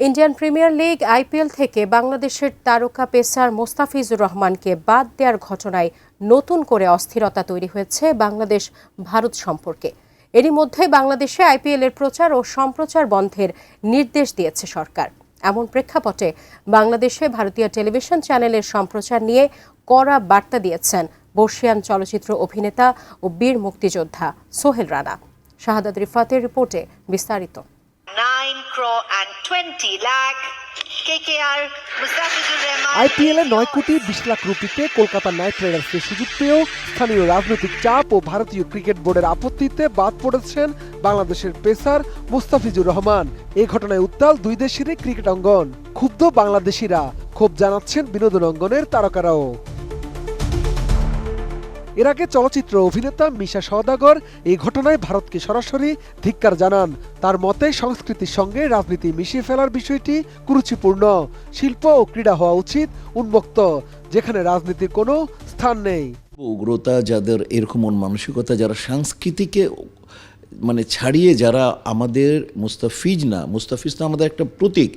Indian premier league IPL থেকে বাংলাদেশের তারকা পেসার মোস্তাফিজুর রহমানকে বাদ দেওয়ার ঘটনায় নতুন করে অস্থিরতা তৈরি হয়েছে বাংলাদেশ ভারত সম্পর্কে। এরই মধ্যে বাংলাদেশে আইপিএলের প্রচার ও সম্প্রচার বন্ধের নির্দেশ দিয়েছে সরকার। এমন প্রেক্ষাপটে বাংলাদেশে ভারতীয় টেলিভিশন চ্যানেলের সম্প্রচার নিয়ে কড়া বার্তা দিয়েছেন বর্ষিয়ান চলচ্চিত্র অভিনেতা ও বীর মুক্তিযোদ্ধা সোহেল রানা। শাহাদাত রিফাতের রিপোর্টে বিস্তারিত। 9 crore and 20 lakh KKR Mustafizur Rahman। আইপিএলে 9 কোটি 20 লাখ রুপিতে কলকাতা নাইট রাইডার্সের সুযোগ পেয়েও স্থানীয় রাজনৈতিক চাপ ও ভারতীয় ক্রিকেট বোর্ডের আপত্তিতে বাদ পড়েছেন বাংলাদেশের পেসার মোস্তাফিজুর রহমান। এই ঘটনায় উত্তাল দুই দেশেরই ক্রিকেট অঙ্গন। ক্ষুব্ধ বাংলাদেশিরা ক্ষোভ জানাচ্ছেন বিনোদন অঙ্গনের তারকারাও। এর আগে চলচ্চিত্র অভিনেতা মিশা সওদাগর এই ঘটনায় ভারতকে সরাসরি ধিক্কার জানান। তার মতে সংস্কৃতির সঙ্গে রাজনীতি মিশিয়ে ফেলার বিষয়টি কুরুচিপূর্ণ। শিল্প ও ক্রীড়া হওয়া উচিত উন্মুক্ত, যেখানে রাজনীতির কোনো স্থান নেই। উগ্রতা যাদের, এরকম মন মানসিকতা যারা সংস্কৃতিকে ছাড়িয়ে যারা আমাদের মুস্তাফিজ তো আমাদের একটা প্রতীক,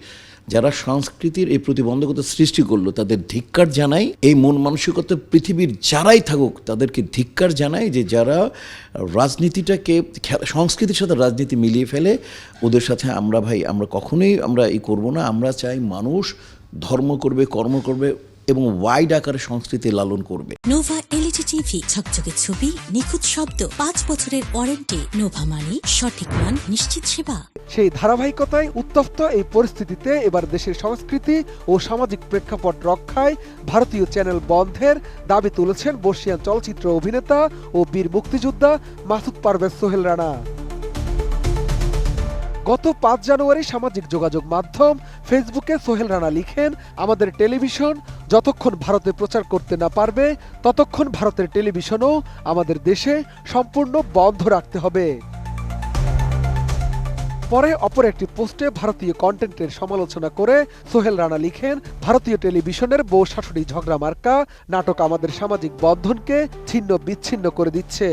যারা সংস্কৃতির এই প্রতিবন্ধকতা সৃষ্টি করলো তাদের ধিক্কার জানাই। এই মন মানসিকতা পৃথিবীর যারাই থাকুক তাদেরকে ধিক্কার জানাই, যে যারা রাজনীতিটাকে সংস্কৃতির সাথে রাজনীতি মিলিয়ে ফেলে, ওদের সাথে আমরা কখনোই এই করব না। আমরা চাই মানুষ ধর্ম করবে, কর্ম করবে এবং ওয়াইড আকারে সংস্কৃতি লালন করবে। নোভা এলইডি টিভি, ঝকঝকে ছবি, নিখুঁত শব্দ, 5 বছরের ওয়ারেন্টি। নোভা মানে সঠিক মান, নিশ্চিত সেবা। সেই ধারাবাহিকতায় উত্তপ্ত এই পরিস্থিতিতে এবার দেশের সংস্কৃতি ও সামাজিক প্রেক্ষাপট রক্ষায় ভারতীয় চ্যানেল বন্ধের দাবি তুলেছেন বর্ষিয়ান চলচ্চিত্র অভিনেতা ও বীর মুক্তিযোদ্ধা মাসুদ পারভেজ সোহেল রানা। গত 5 জানুয়ারি সামাজিক যোগাযোগ মাধ্যম ফেসবুকে সোহেল রানা লিখেন, আমাদের টেলিভিশন যতক্ষণ ভারতে প্রচার করতে না পারবে ততক্ষণ ভারতের টেলিভিশনও আমাদের দেশে সম্পূর্ণ বন্ধ রাখতে হবে। পরে অপর একটি পোস্টে ভারতীয় কন্টেন্টের সমালোচনা করে সোহেল রানা লিখেন, ভারতীয় টেলিভিশনের বউ শাশুড়ি ঝগড়া মার্কা নাটক আমাদের সামাজিক বন্ধনকে ছিন্ন বিচ্ছিন্ন করে দিচ্ছে।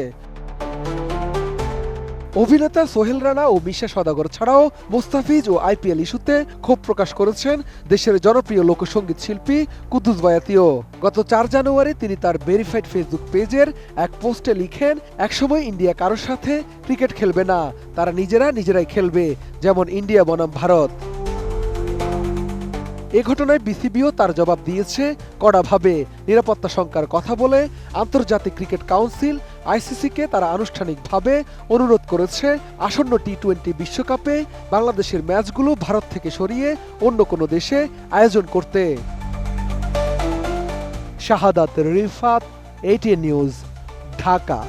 অভিনেতা সোহেল রানা ও মিশা সওদাগর ছাড়াও মোস্তাফিজ ও আইপিএল ইস্যুতে ক্ষোভ প্রকাশ করেছেন দেশের জনপ্রিয় লোকসঙ্গীত শিল্পী কুদ্দুস বয়াতিও। গত 4 জানুয়ারি তিনি তার ভেরিফাইড ফেসবুক পেজের এক পোস্টে লিখেন, একসময় ইন্ডিয়া কারোর সাথে ক্রিকেট খেলবে না, তারা নিজেরাই খেলবে, যেমন ইন্ডিয়া বনাম ভারত। এ ঘটনায় বিসিবিও তার জবাব দিয়েছে কড়াভাবে। নিরাপত্তা শঙ্কার কথা বলে আন্তর্জাতিক ক্রিকেট কাউন্সিল আইসিসিকে তারা আনুষ্ঠানিকভাবে অনুরোধ করেছে আসন্ন টি-20 বিশ্বকাপে বাংলাদেশের ম্যাচগুলো ভারত থেকে সরিয়ে অন্য কোনো দেশে আয়োজন করতে। শাহাদাত রিফাত, ATN নিউজ, ঢাকা।